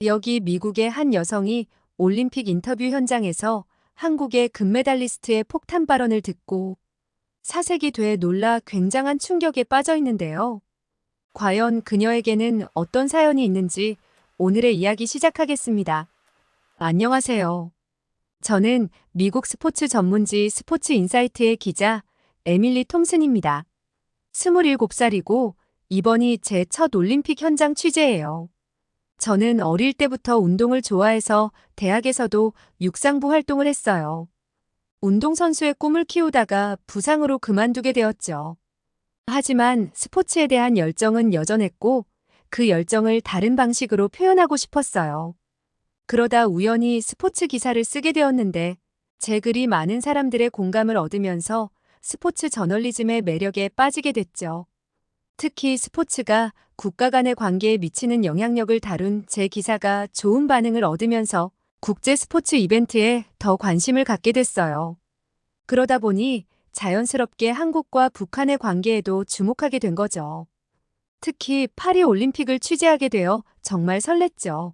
여기 미국의 한 여성이 올림픽 인터뷰 현장에서 한국의 금메달리스트의 폭탄 발언을 듣고 사색이 돼 놀라 굉장한 충격에 빠져 있는데요. 과연 그녀에게는 어떤 사연이 있는지 오늘의 이야기 시작하겠습니다. 안녕하세요. 저는 미국 스포츠 전문지 스포츠 인사이트의 기자 에밀리 톰슨입니다. 27살이고 이번이 제 첫 올림픽 현장 취재예요. 저는 어릴 때부터 운동을 좋아해서 대학에서도 육상부 활동을 했어요. 운동선수의 꿈을 키우다가 부상으로 그만두게 되었죠. 하지만 스포츠에 대한 열정은 여전했고 그 열정을 다른 방식으로 표현하고 싶었어요. 그러다 우연히 스포츠 기사를 쓰게 되었는데 제 글이 많은 사람들의 공감을 얻으면서 스포츠 저널리즘의 매력에 빠지게 됐죠. 특히 스포츠가 국가 간의 관계에 미치는 영향력을 다룬 제 기사가 좋은 반응을 얻으면서 국제 스포츠 이벤트에 더 관심을 갖게 됐어요. 그러다 보니 자연스럽게 한국과 북한의 관계에도 주목하게 된 거죠. 특히 파리 올림픽을 취재하게 되어 정말 설렜죠.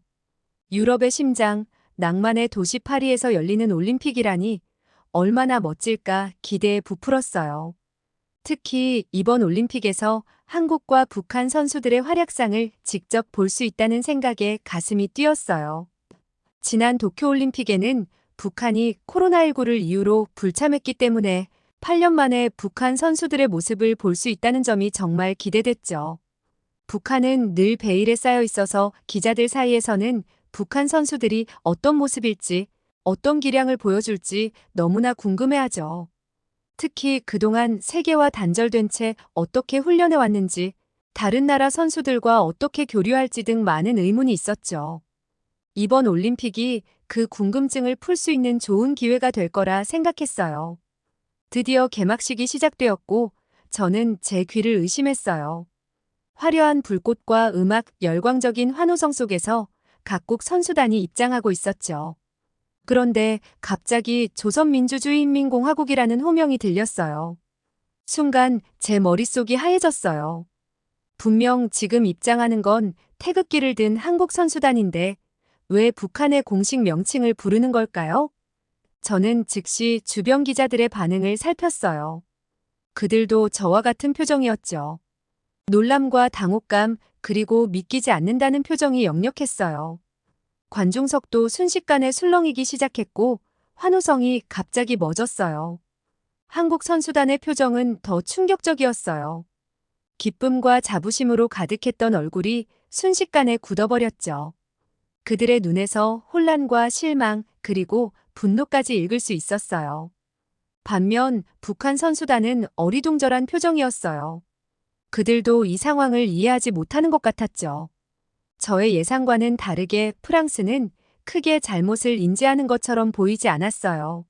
유럽의 심장, 낭만의 도시 파리에서 열리는 올림픽이라니 얼마나 멋질까 기대에 부풀었어요. 특히 이번 올림픽에서 한국과 북한 선수들의 활약상을 직접 볼 수 있다는 생각에 가슴이 뛰었어요. 지난 도쿄올림픽에는 북한이 코로나19를 이유로 불참했기 때문에 8년 만에 북한 선수들의 모습을 볼 수 있다는 점이 정말 기대됐죠. 북한은 늘 베일에 쌓여 있어서 기자들 사이에서는 북한 선수들이 어떤 모습일지, 어떤 기량을 보여줄지 너무나 궁금해하죠. 특히 그동안 세계와 단절된 채 어떻게 훈련해 왔는지, 다른 나라 선수들과 어떻게 교류할지 등 많은 의문이 있었죠. 이번 올림픽이 그 궁금증을 풀 수 있는 좋은 기회가 될 거라 생각했어요. 드디어 개막식이 시작되었고, 저는 제 귀를 의심했어요. 화려한 불꽃과 음악, 열광적인 환호성 속에서 각국 선수단이 입장하고 있었죠. 그런데 갑자기 조선민주주의인민공화국이라는 호명이 들렸어요. 순간 제 머릿속이 하얘졌어요. 분명 지금 입장하는 건 태극기를 든 한국 선수단인데 왜 북한의 공식 명칭을 부르는 걸까요? 저는 즉시 주변 기자들의 반응을 살폈어요. 그들도 저와 같은 표정이었죠. 놀람과 당혹감, 그리고 믿기지 않는다는 표정이 역력했어요. 관중석도 순식간에 술렁이기 시작했고 환호성이 갑자기 멎었어요. 한국 선수단의 표정은 더 충격적이었어요. 기쁨과 자부심으로 가득했던 얼굴이 순식간에 굳어버렸죠. 그들의 눈에서 혼란과 실망 그리고 분노까지 읽을 수 있었어요. 반면 북한 선수단은 어리둥절한 표정이었어요. 그들도 이 상황을 이해하지 못하는 것 같았죠. 저의 예상과는 다르게 프랑스는 크게 잘못을 인지하는 것처럼 보이지 않았어요.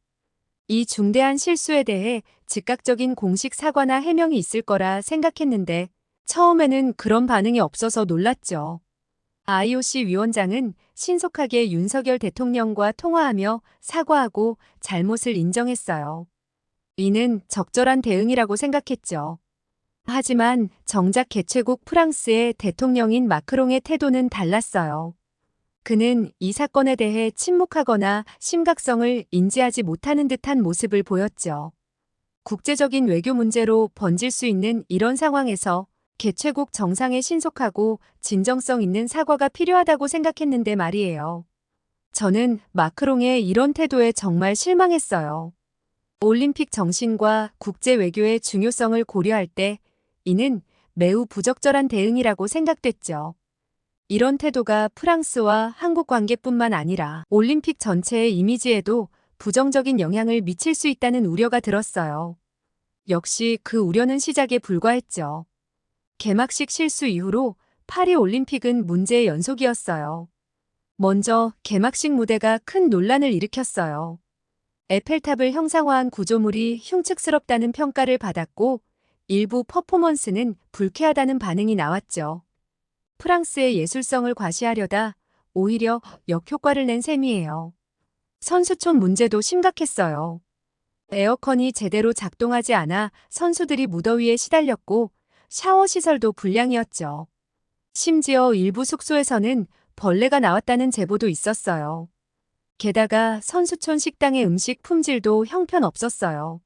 이 중대한 실수에 대해 즉각적인 공식 사과나 해명이 있을 거라 생각했는데 처음에는 그런 반응이 없어서 놀랐죠. IOC 위원장은 신속하게 윤석열 대통령과 통화하며 사과하고 잘못을 인정했어요. 이는 적절한 대응이라고 생각했죠. 하지만 정작 개최국 프랑스의 대통령인 마크롱의 태도는 달랐어요. 그는 이 사건에 대해 침묵하거나 심각성을 인지하지 못하는 듯한 모습을 보였죠. 국제적인 외교 문제로 번질 수 있는 이런 상황에서 개최국 정상의 신속하고 진정성 있는 사과가 필요하다고 생각했는데 말이에요. 저는 마크롱의 이런 태도에 정말 실망했어요. 올림픽 정신과 국제 외교의 중요성을 고려할 때 이는 매우 부적절한 대응이라고 생각됐죠. 이런 태도가 프랑스와 한국 관계뿐만 아니라 올림픽 전체의 이미지에도 부정적인 영향을 미칠 수 있다는 우려가 들었어요. 역시 그 우려는 시작에 불과했죠. 개막식 실수 이후로 파리 올림픽은 문제의 연속이었어요. 먼저 개막식 무대가 큰 논란을 일으켰어요. 에펠탑을 형상화한 구조물이 흉측스럽다는 평가를 받았고 일부 퍼포먼스는 불쾌하다는 반응이 나왔죠. 프랑스의 예술성을 과시하려다 오히려 역효과를 낸 셈이에요. 선수촌 문제도 심각했어요. 에어컨이 제대로 작동하지 않아 선수들이 무더위에 시달렸고 샤워 시설도 불량이었죠. 심지어 일부 숙소에서는 벌레가 나왔다는 제보도 있었어요. 게다가 선수촌 식당의 음식 품질도 형편없었어요.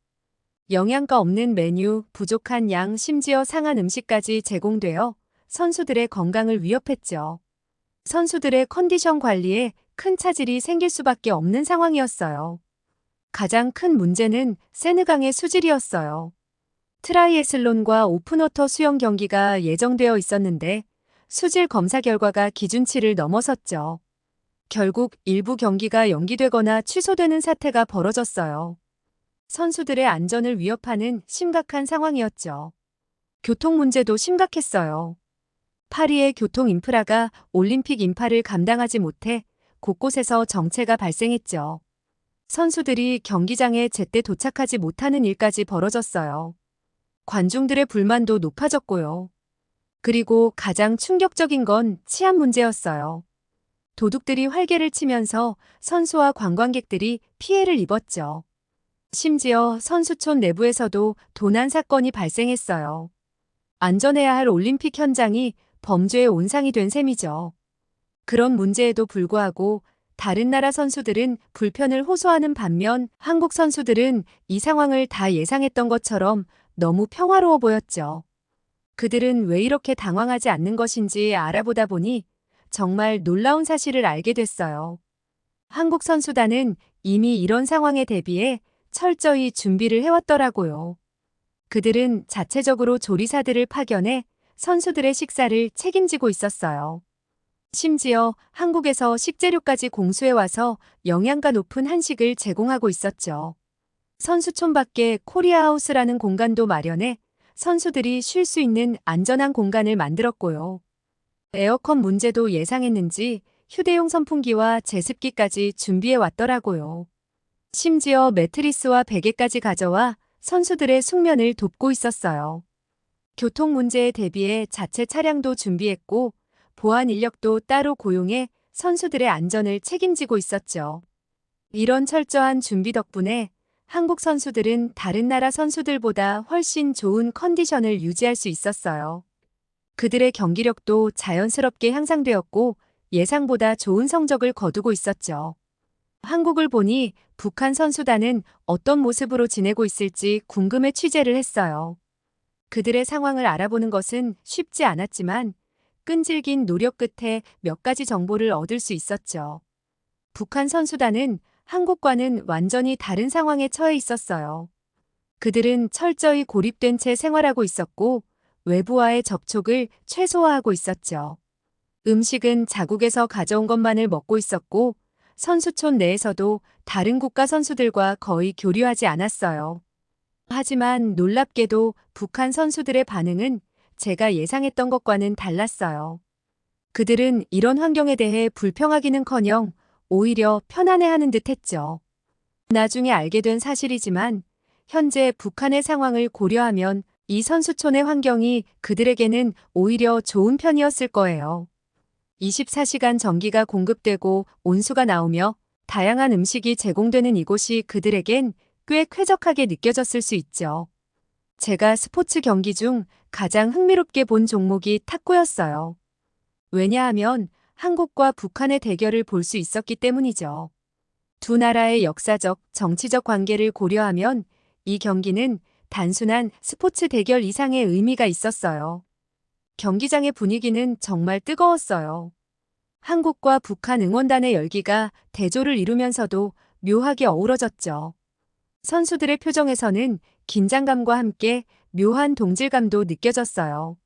영양가 없는 메뉴, 부족한 양, 심지어 상한 음식까지 제공되어 선수들의 건강을 위협했죠. 선수들의 컨디션 관리에 큰 차질이 생길 수밖에 없는 상황이었어요. 가장 큰 문제는 세느강의 수질이었어요. 트라이애슬론과 오픈워터 수영 경기가 예정되어 있었는데 수질 검사 결과가 기준치를 넘어섰죠. 결국 일부 경기가 연기되거나 취소되는 사태가 벌어졌어요. 선수들의 안전을 위협하는 심각한 상황이었죠. 교통 문제도 심각했어요. 파리의 교통 인프라가 올림픽 인파를 감당하지 못해 곳곳에서 정체가 발생했죠. 선수들이 경기장에 제때 도착하지 못하는 일까지 벌어졌어요. 관중들의 불만도 높아졌고요. 그리고 가장 충격적인 건 치안 문제였어요. 도둑들이 활개를 치면서 선수와 관광객들이 피해를 입었죠. 심지어 선수촌 내부에서도 도난 사건이 발생했어요. 안전해야 할 올림픽 현장이 범죄의 온상이 된 셈이죠. 그런 문제에도 불구하고 다른 나라 선수들은 불편을 호소하는 반면 한국 선수들은 이 상황을 다 예상했던 것처럼 너무 평화로워 보였죠. 그들은 왜 이렇게 당황하지 않는 것인지 알아보다 보니 정말 놀라운 사실을 알게 됐어요. 한국 선수단은 이미 이런 상황에 대비해 철저히 준비를 해왔더라고요. 그들은 자체적으로 조리사들을 파견해 선수들의 식사를 책임지고 있었어요. 심지어 한국에서 식재료까지 공수해와서 영양가 높은 한식을 제공하고 있었죠. 선수촌 밖에 코리아하우스라는 공간도 마련해 선수들이 쉴 수 있는 안전한 공간을 만들었고요. 에어컨 문제도 예상했는지 휴대용 선풍기와 제습기까지 준비해 왔더라고요. 심지어 매트리스와 베개까지 가져와 선수들의 숙면을 돕고 있었어요. 교통 문제에 대비해 자체 차량도 준비했고 보안 인력도 따로 고용해 선수들의 안전을 책임지고 있었죠. 이런 철저한 준비 덕분에 한국 선수들은 다른 나라 선수들보다 훨씬 좋은 컨디션을 유지할 수 있었어요. 그들의 경기력도 자연스럽게 향상되었고 예상보다 좋은 성적을 거두고 있었죠. 한국을 보니 북한 선수단은 어떤 모습으로 지내고 있을지 궁금해 취재를 했어요. 그들의 상황을 알아보는 것은 쉽지 않았지만 끈질긴 노력 끝에 몇 가지 정보를 얻을 수 있었죠. 북한 선수단은 한국과는 완전히 다른 상황에 처해 있었어요. 그들은 철저히 고립된 채 생활하고 있었고 외부와의 접촉을 최소화하고 있었죠. 음식은 자국에서 가져온 것만을 먹고 있었고 선수촌 내에서도 다른 국가 선수들과 거의 교류하지 않았어요. 하지만 놀랍게도 북한 선수들의 반응은 제가 예상했던 것과는 달랐어요. 그들은 이런 환경에 대해 불평하기는커녕 오히려 편안해하는 듯 했죠. 나중에 알게 된 사실이지만 현재 북한의 상황을 고려하면 이 선수촌의 환경이 그들에게는 오히려 좋은 편이었을 거예요. 24시간 전기가 공급되고 온수가 나오며 다양한 음식이 제공되는 이곳이 그들에겐 꽤 쾌적하게 느껴졌을 수 있죠. 제가 스포츠 경기 중 가장 흥미롭게 본 종목이 탁구였어요. 왜냐하면 한국과 북한의 대결을 볼 수 있었기 때문이죠. 두 나라의 역사적, 정치적 관계를 고려하면 이 경기는 단순한 스포츠 대결 이상의 의미가 있었어요. 경기장의 분위기는 정말 뜨거웠어요. 한국과 북한 응원단의 열기가 대조를 이루면서도 묘하게 어우러졌죠. 선수들의 표정에서는 긴장감과 함께 묘한 동질감도 느껴졌어요.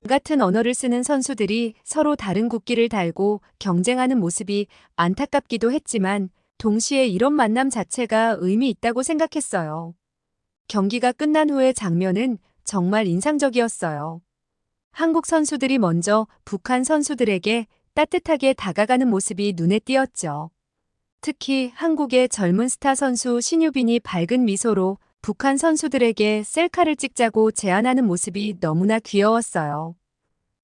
같은 언어를 쓰는 선수들이 서로 다른 국기를 달고 경쟁하는 모습이 안타깝기도 했지만 동시에 이런 만남 자체가 의미 있다고 생각했어요. 경기가 끝난 후의 장면은 정말 인상적이었어요. 한국 선수들이 먼저 북한 선수들에게 따뜻하게 다가가는 모습이 눈에 띄었죠. 특히 한국의 젊은 스타 선수 신유빈이 밝은 미소로 북한 선수들에게 셀카를 찍자고 제안하는 모습이 너무나 귀여웠어요.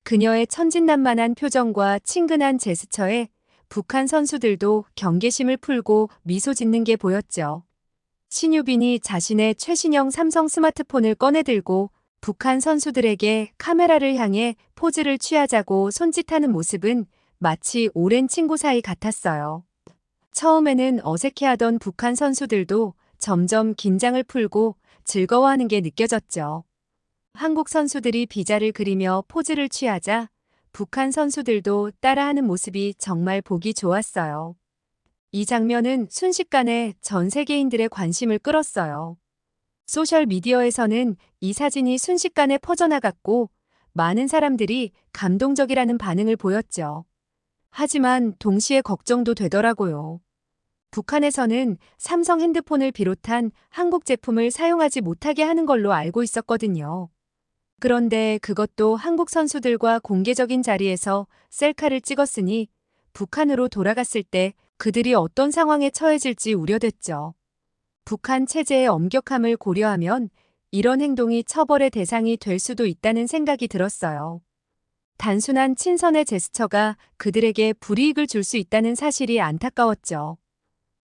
그녀의 천진난만한 표정과 친근한 제스처에 북한 선수들도 경계심을 풀고 미소 짓는 게 보였죠. 신유빈이 자신의 최신형 삼성 스마트폰을 꺼내들고 북한 선수들에게 카메라를 향해 포즈를 취하자고 손짓하는 모습은 마치 오랜 친구 사이 같았어요. 처음에는 어색해하던 북한 선수들도 점점 긴장을 풀고 즐거워하는 게 느껴졌죠. 한국 선수들이 비자를 그리며 포즈를 취하자 북한 선수들도 따라하는 모습이 정말 보기 좋았어요. 이 장면은 순식간에 전 세계인들의 관심을 끌었어요. 소셜미디어에서는 이 사진이 순식간에 퍼져나갔고 많은 사람들이 감동적이라는 반응을 보였죠. 하지만 동시에 걱정도 되더라고요. 북한에서는 삼성 핸드폰을 비롯한 한국 제품을 사용하지 못하게 하는 걸로 알고 있었거든요. 그런데 그것도 한국 선수들과 공개적인 자리에서 셀카를 찍었으니 북한으로 돌아갔을 때 그들이 어떤 상황에 처해질지 우려됐죠. 북한 체제의 엄격함을 고려하면 이런 행동이 처벌의 대상이 될 수도 있다는 생각이 들었어요. 단순한 친선의 제스처가 그들에게 불이익을 줄 수 있다는 사실이 안타까웠죠.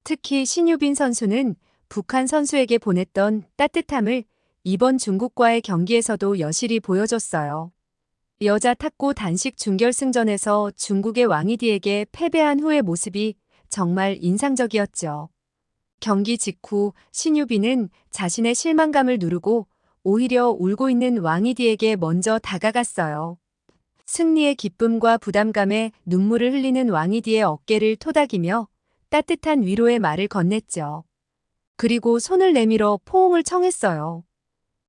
특히 신유빈 선수는 북한 선수에게 보냈던 따뜻함을 이번 중국과의 경기에서도 여실히 보여줬어요. 여자 탁구 단식 준결승전에서 중국의 왕이디에게 패배한 후의 모습이 정말 인상적이었죠. 경기 직후 신유빈은 자신의 실망감을 누르고 오히려 울고 있는 왕이디에게 먼저 다가갔어요. 승리의 기쁨과 부담감에 눈물을 흘리는 왕이디의 어깨를 토닥이며 따뜻한 위로의 말을 건넸죠. 그리고 손을 내밀어 포옹을 청했어요.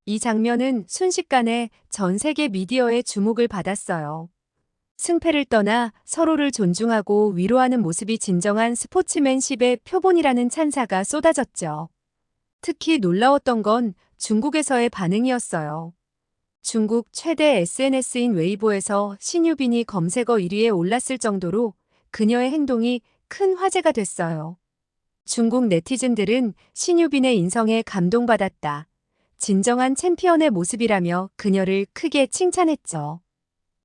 이 장면은 순식간에 전 세계 미디어의 주목을 받았어요. 승패를 떠나 서로를 존중하고 위로하는 모습이 진정한 스포츠맨십의 표본이라는 찬사가 쏟아졌죠. 특히 놀라웠던 건 중국에서의 반응이었어요. 중국 최대 SNS인 웨이보에서 신유빈이 검색어 1위에 올랐을 정도로 그녀의 행동이 큰 화제가 됐어요. 중국 네티즌들은 신유빈의 인성에 감동받았다. 진정한 챔피언의 모습이라며 그녀를 크게 칭찬했죠.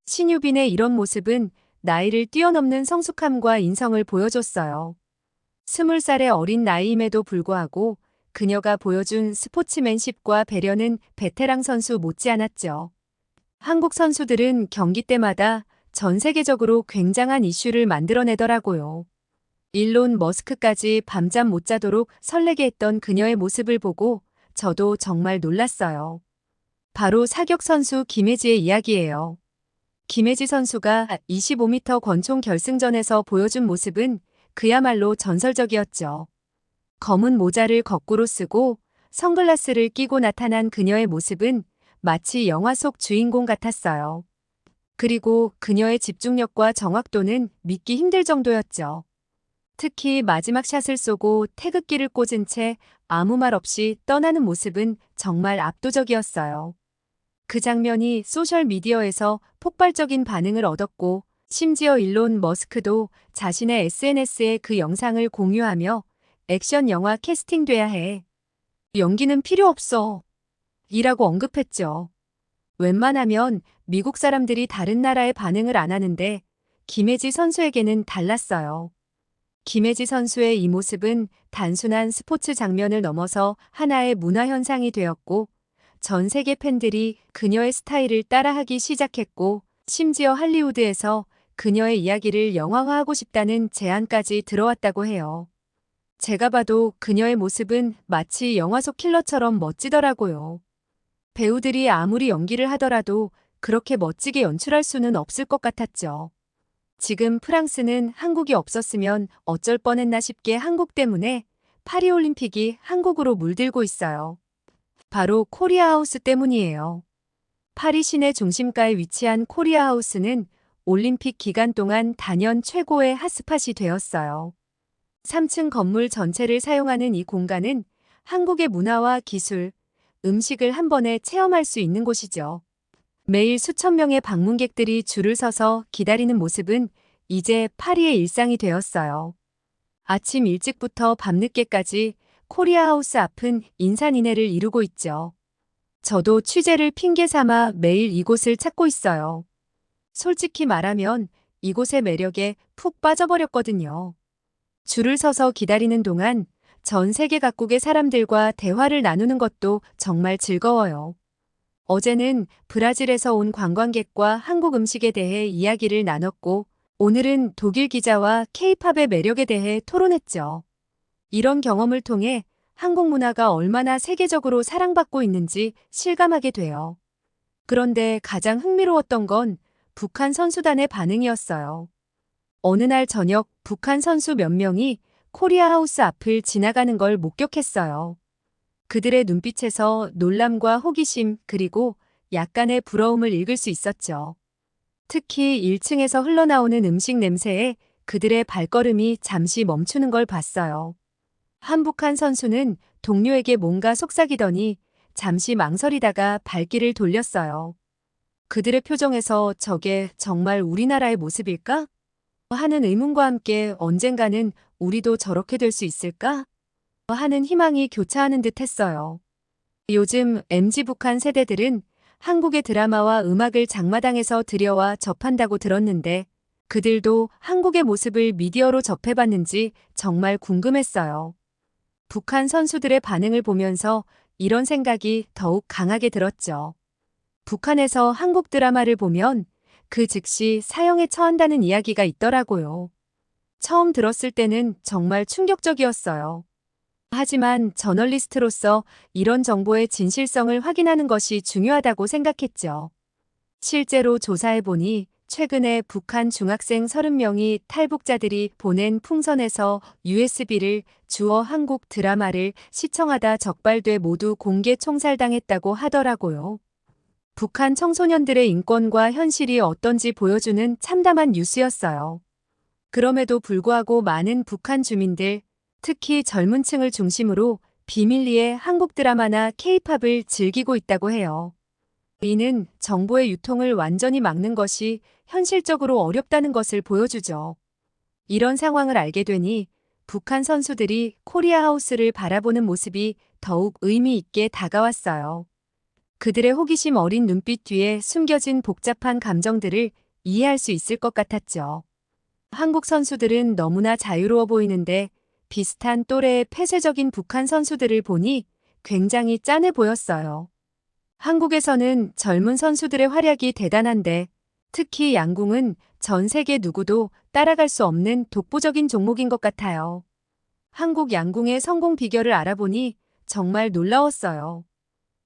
신유빈의 이런 모습은 나이를 뛰어넘는 성숙함과 인성을 보여줬어요. 20살의 어린 나이임에도 불구하고 그녀가 보여준 스포츠맨십과 배려는 베테랑 선수 못지않았죠. 한국 선수들은 경기 때마다 전 세계적으로 굉장한 이슈를 만들어내더라고요. 일론 머스크까지 밤잠 못 자도록 설레게 했던 그녀의 모습을 보고 저도 정말 놀랐어요. 바로 사격 선수 김혜지의 이야기예요. 김혜지 선수가 25m 권총 결승전에서 보여준 모습은 그야말로 전설적이었죠. 검은 모자를 거꾸로 쓰고 선글라스를 끼고 나타난 그녀의 모습은 마치 영화 속 주인공 같았어요. 그리고 그녀의 집중력과 정확도는 믿기 힘들 정도였죠. 특히 마지막 샷을 쏘고 태극기를 꽂은 채 아무 말 없이 떠나는 모습은 정말 압도적이었어요. 그 장면이 소셜미디어에서 폭발적인 반응을 얻었고 심지어 일론 머스크도 자신의 SNS에 그 영상을 공유하며 액션 영화 캐스팅돼야 해. 연기는 필요 없어. 이라고 언급했죠. 웬만하면 미국 사람들이 다른 나라의 반응을 안 하는데 김혜지 선수에게는 달랐어요. 김혜지 선수의 이 모습은 단순한 스포츠 장면을 넘어서 하나의 문화 현상이 되었고 전 세계 팬들이 그녀의 스타일을 따라하기 시작했고 심지어 할리우드에서 그녀의 이야기를 영화화하고 싶다는 제안까지 들어왔다고 해요. 제가 봐도 그녀의 모습은 마치 영화 속 킬러처럼 멋지더라고요. 배우들이 아무리 연기를 하더라도 그렇게 멋지게 연출할 수는 없을 것 같았죠. 지금 프랑스는 한국이 없었으면 어쩔 뻔했나 싶게 한국 때문에 파리올림픽이 한국으로 물들고 있어요. 바로 코리아하우스 때문이에요. 파리 시내 중심가에 위치한 코리아하우스는 올림픽 기간 동안 단연 최고의 핫스팟이 되었어요. 3층 건물 전체를 사용하는 이 공간은 한국의 문화와 기술, 음식을 한 번에 체험할 수 있는 곳이죠. 매일 수천 명의 방문객들이 줄을 서서 기다리는 모습은 이제 파리의 일상이 되었어요. 아침 일찍부터 밤늦게까지 코리아하우스 앞은 인산인해를 이루고 있죠. 저도 취재를 핑계 삼아 매일 이곳을 찾고 있어요. 솔직히 말하면 이곳의 매력에 푹 빠져버렸거든요. 줄을 서서 기다리는 동안 전 세계 각국의 사람들과 대화를 나누는 것도 정말 즐거워요. 어제는 브라질에서 온 관광객과 한국 음식에 대해 이야기를 나눴고 오늘은 독일 기자와 K-팝의 매력에 대해 토론했죠. 이런 경험을 통해 한국 문화가 얼마나 세계적으로 사랑받고 있는지 실감하게 돼요. 그런데 가장 흥미로웠던 건 북한 선수단의 반응이었어요. 어느 날 저녁 북한 선수 몇 명이 코리아 하우스 앞을 지나가는 걸 목격했어요. 그들의 눈빛에서 놀람과 호기심 그리고 약간의 부러움을 읽을 수 있었죠. 특히 1층에서 흘러나오는 음식 냄새에 그들의 발걸음이 잠시 멈추는 걸 봤어요. 한북한 선수는 동료에게 뭔가 속삭이더니 잠시 망설이다가 발길을 돌렸어요. 그들의 표정에서 저게 정말 우리나라의 모습일까? 하는 의문과 함께 언젠가는 우리도 저렇게 될 수 있을까? 하는 희망이 교차하는 듯 했어요. 요즘 MZ 북한 세대들은 한국의 드라마와 음악을 장마당에서 들여와 접한다고 들었는데 그들도 한국의 모습을 미디어로 접해봤는지 정말 궁금했어요. 북한 선수들의 반응을 보면서 이런 생각이 더욱 강하게 들었죠. 북한에서 한국 드라마를 보면 그 즉시 사형에 처한다는 이야기가 있더라고요. 처음 들었을 때는 정말 충격적이었어요. 하지만 저널리스트로서 이런 정보의 진실성을 확인하는 것이 중요하다고 생각했죠. 실제로 조사해보니 최근에 북한 중학생 30명이 탈북자들이 보낸 풍선에서 USB를 주워 한국 드라마를 시청하다 적발돼 모두 공개 총살당했다고 하더라고요. 북한 청소년들의 인권과 현실이 어떤지 보여주는 참담한 뉴스였어요. 그럼에도 불구하고 많은 북한 주민들, 특히 젊은 층을 중심으로 비밀리에 한국 드라마나 K-팝을 즐기고 있다고 해요. 이는 정보의 유통을 완전히 막는 것이 현실적으로 어렵다는 것을 보여주죠. 이런 상황을 알게 되니 북한 선수들이 코리아 하우스를 바라보는 모습이 더욱 의미 있게 다가왔어요. 그들의 호기심 어린 눈빛 뒤에 숨겨진 복잡한 감정들을 이해할 수 있을 것 같았죠. 한국 선수들은 너무나 자유로워 보이는데 비슷한 또래의 폐쇄적인 북한 선수들을 보니 굉장히 짠해 보였어요. 한국에서는 젊은 선수들의 활약이 대단한데 특히 양궁은 전 세계 누구도 따라갈 수 없는 독보적인 종목인 것 같아요. 한국 양궁의 성공 비결을 알아보니 정말 놀라웠어요.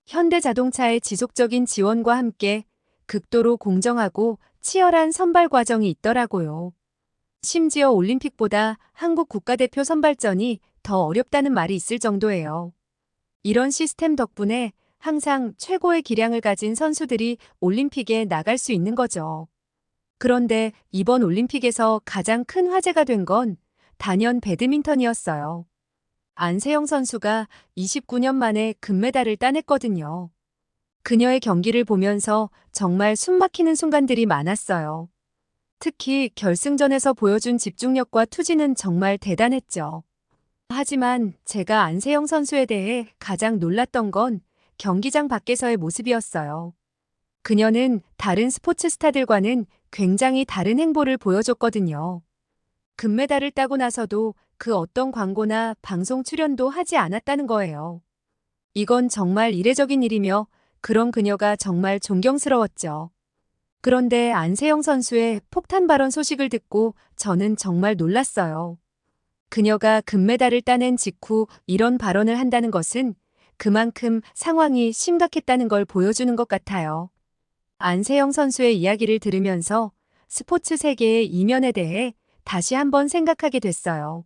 현대자동차의 지속적인 지원과 함께 극도로 공정하고 치열한 선발 과정이 있더라고요. 심지어 올림픽보다 한국 국가대표 선발전이 더 어렵다는 말이 있을 정도예요. 이런 시스템 덕분에 항상 최고의 기량을 가진 선수들이 올림픽에 나갈 수 있는 거죠. 그런데 이번 올림픽에서 가장 큰 화제가 된 건 단연 배드민턴이었어요. 안세영 선수가 29년 만에 금메달을 따냈거든요. 그녀의 경기를 보면서 정말 숨막히는 순간들이 많았어요. 특히 결승전에서 보여준 집중력과 투지는 정말 대단했죠. 하지만 제가 안세영 선수에 대해 가장 놀랐던 건 경기장 밖에서의 모습이었어요. 그녀는 다른 스포츠 스타들과는 굉장히 다른 행보를 보여줬거든요. 금메달을 따고 나서도 그 어떤 광고나 방송 출연도 하지 않았다는 거예요. 이건 정말 이례적인 일이며 그런 그녀가 정말 존경스러웠죠. 그런데 안세영 선수의 폭탄 발언 소식을 듣고 저는 정말 놀랐어요. 그녀가 금메달을 따낸 직후 이런 발언을 한다는 것은 그만큼 상황이 심각했다는 걸 보여주는 것 같아요. 안세영 선수의 이야기를 들으면서 스포츠 세계의 이면에 대해 다시 한번 생각하게 됐어요.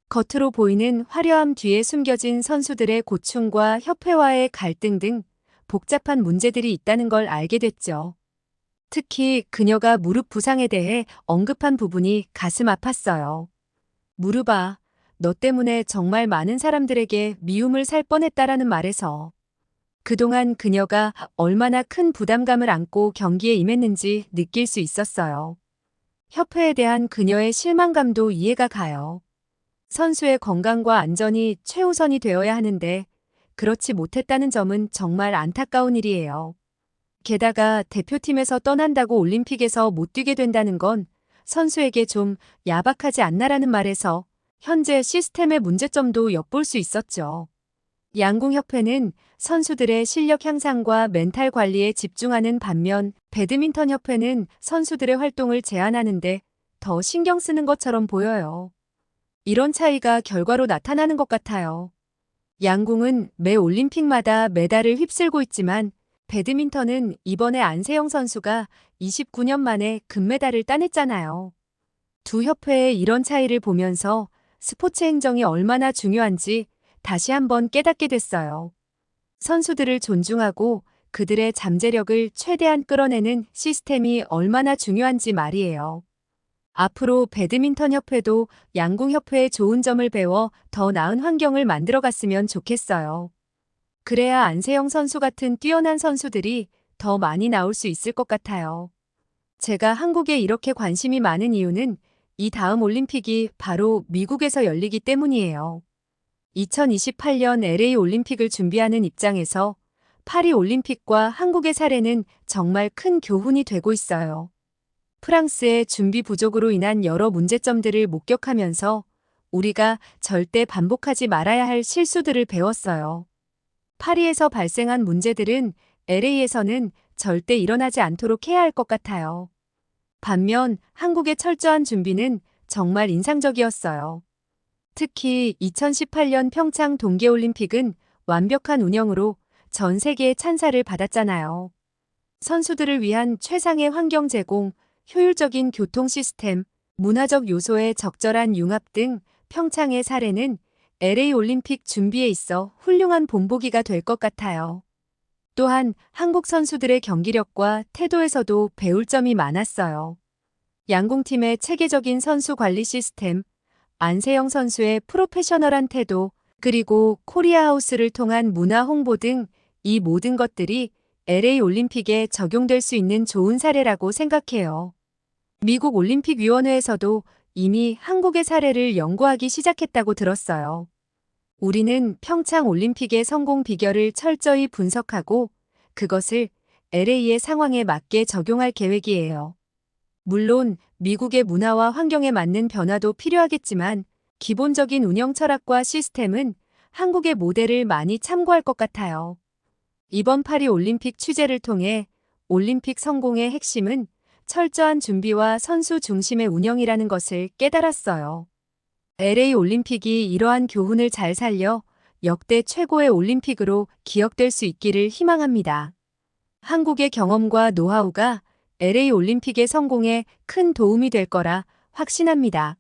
겉으로 보이는 화려함 뒤에 숨겨진 선수들의 고충과 협회와의 갈등 등 복잡한 문제들이 있다는 걸 알게 됐죠. 특히 그녀가 무릎 부상에 대해 언급한 부분이 가슴 아팠어요. 무릎아, 너 때문에 정말 많은 사람들에게 미움을 살 뻔했다라는 말에서 그동안 그녀가 얼마나 큰 부담감을 안고 경기에 임했는지 느낄 수 있었어요. 협회에 대한 그녀의 실망감도 이해가 가요. 선수의 건강과 안전이 최우선이 되어야 하는데 그렇지 못했다는 점은 정말 안타까운 일이에요. 게다가 대표팀에서 떠난다고 올림픽에서 못 뛰게 된다는 건 선수에게 좀 야박하지 않나라는 말에서 현재 시스템의 문제점도 엿볼 수 있었죠. 양궁협회는 선수들의 실력 향상과 멘탈 관리에 집중하는 반면 배드민턴협회는 선수들의 활동을 제한하는데 더 신경 쓰는 것처럼 보여요. 이런 차이가 결과로 나타나는 것 같아요. 양궁은 매 올림픽마다 메달을 휩쓸고 있지만 배드민턴은 이번에 안세영 선수가 29년 만에 금메달을 따냈잖아요. 두 협회의 이런 차이를 보면서 스포츠 행정이 얼마나 중요한지 다시 한번 깨닫게 됐어요. 선수들을 존중하고 그들의 잠재력을 최대한 끌어내는 시스템이 얼마나 중요한지 말이에요. 앞으로 배드민턴 협회도 양궁 협회의 좋은 점을 배워 더 나은 환경을 만들어 갔으면 좋겠어요. 그래야 안세영 선수 같은 뛰어난 선수들이 더 많이 나올 수 있을 것 같아요. 제가 한국에 이렇게 관심이 많은 이유는 이 다음 올림픽이 바로 미국에서 열리기 때문이에요. 2028년 LA 올림픽을 준비하는 입장에서 파리 올림픽과 한국의 사례는 정말 큰 교훈이 되고 있어요. 프랑스의 준비 부족으로 인한 여러 문제점들을 목격하면서 우리가 절대 반복하지 말아야 할 실수들을 배웠어요. 파리에서 발생한 문제들은 LA에서는 절대 일어나지 않도록 해야 할 것 같아요. 반면 한국의 철저한 준비는 정말 인상적이었어요. 특히 2018년 평창 동계올림픽은 완벽한 운영으로 전 세계의 찬사를 받았잖아요. 선수들을 위한 최상의 환경 제공, 효율적인 교통 시스템, 문화적 요소의 적절한 융합 등 평창의 사례는 LA 올림픽 준비에 있어 훌륭한 본보기가 될 것 같아요. 또한 한국 선수들의 경기력과 태도에서도 배울 점이 많았어요. 양궁팀의 체계적인 선수 관리 시스템, 안세영 선수의 프로페셔널한 태도, 그리고 코리아하우스를 통한 문화 홍보 등 이 모든 것들이 LA 올림픽에 적용될 수 있는 좋은 사례라고 생각해요. 미국 올림픽위원회에서도 이미 한국의 사례를 연구하기 시작했다고 들었어요. 우리는 평창 올림픽의 성공 비결을 철저히 분석하고 그것을 LA의 상황에 맞게 적용할 계획이에요. 물론 미국의 문화와 환경에 맞는 변화도 필요하겠지만 기본적인 운영 철학과 시스템은 한국의 모델을 많이 참고할 것 같아요. 이번 파리 올림픽 취재를 통해 올림픽 성공의 핵심은 철저한 준비와 선수 중심의 운영이라는 것을 깨달았어요. LA 올림픽이 이러한 교훈을 잘 살려 역대 최고의 올림픽으로 기억될 수 있기를 희망합니다. 한국의 경험과 노하우가 LA 올림픽의 성공에 큰 도움이 될 거라 확신합니다.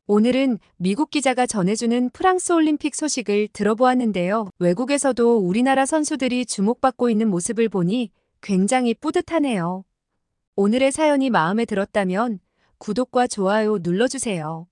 오늘은 미국 기자가 전해주는 프랑스 올림픽 소식을 들어보았는데요. 외국에서도 우리나라 선수들이 주목받고 있는 모습을 보니 굉장히 뿌듯하네요. 오늘의 사연이 마음에 들었다면 구독과 좋아요 눌러주세요.